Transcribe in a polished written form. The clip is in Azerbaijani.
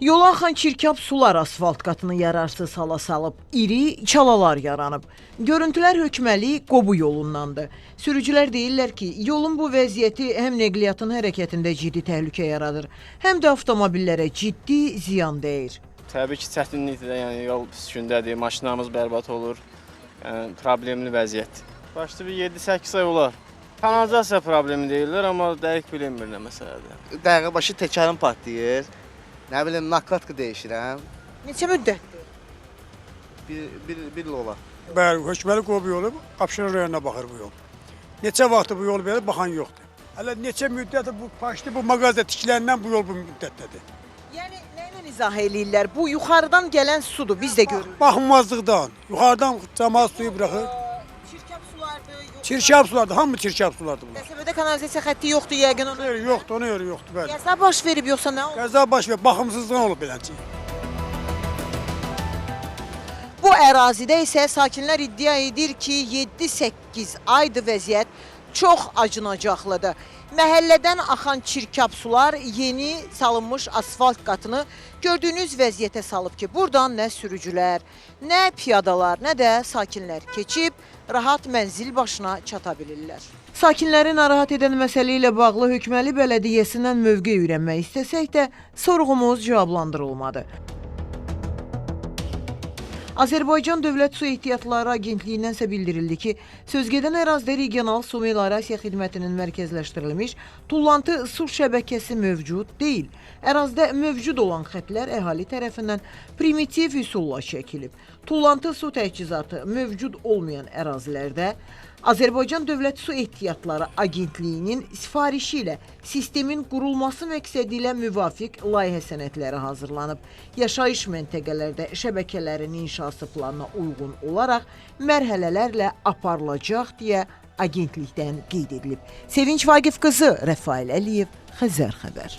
Yola axan çirkab sular asfalt qatını yararsız hala salıb, iri çalalar yaranıb. Görüntülər hökməli Qobu yolundandır. Sürücülər deyirlər ki, yolun bu vəziyyəti həm nəqliyyatın hərəkətində ciddi təhlükə yaradır, həm də avtomobillərə ciddi ziyan dəyir. Təbii ki, çətinlikdir də, yəni yol pis gündədir, maşınlarımız bərbad olur, yəni problemli vəziyyətdir. Başda bir 7-8 ay olar. Kanalizasiya problemi deyirlər, amma dəqiq bilinmir nə məsələdir. Dəqiqə başı təkərim partlayır. Nə bilim, nakladka dəyişirəm. Neçə müddətdir? Bir il olar. Bəli, hökməli Qobu yolu Abşeron rayonuna baxır bu yol. Neçə vaxtı bu yol belə baxan yoxdur. Hələ neçə müddətdir bu paşdı bu mağaza tikiləndən bu yol bu müddətdədir. Yəni nə ilə izah eləyirlər? Bu yuxarıdan gələn sudur, biz də görürük. Baxılmazlıqdan, yuxarıdan camaat suyu buraxır. Çirkab sulardır, Çirkab sulardır, hamı çirkab sulardır bunlar. Qəsəbədə kanalizasiya xətti yoxdur yəqin onu. Yoxdur, ona görə yoxdur, bəli. Qəza baş verib yoxsa nə olub? Qəza baş verib, baxımsızlıqdan olub beləncə. Bu ərazidə isə sakinlər iddia edir ki, 7-8 aydır vəziyyət çox acınacaqlıdır. Məhəllədən axan çirkab sular yeni salınmış asfalt qatını gördüyünüz vəziyyətə salıb ki, buradan nə sürücülər, nə piyadalar, nə də sakinlər keçib rahat mənzil başına çata bilirlər. Sakinləri narahat edən məsələ ilə bağlı Hökməli Bələdiyyəsindən mövqe öyrənmək istəsək də sorğumuz cavablandırılmadı. Azərbaycan Dövlət Su Ehtiyatları Agentliyindən isə bildirildi ki, sözgedən ərazidə regional su meliorasiya xidmətinin mərkəzləşdirilmiş tullantı su şəbəkəsi mövcud deyil. Ərazidə mövcud olan xətlər əhali tərəfindən primitiv üsulla çəkilib. Tullantı su təchizatı mövcud olmayan ərazilərdə Azərbaycan Dövlət Su Ehtiyatları Agentliyinin sifarişi ilə sistemin qurulması məqsədi ilə müvafiq layihə sənədləri hazırlanıb. Yaşayış məntəqələrdə şəbəkələrin inşası planına uyğun olaraq mərhələlərlə aparılacaq deyə agentlikdən qeyd edilib. Sevinç Vaqif qızı, Rəfail Əliyev, Xəzər xəbər.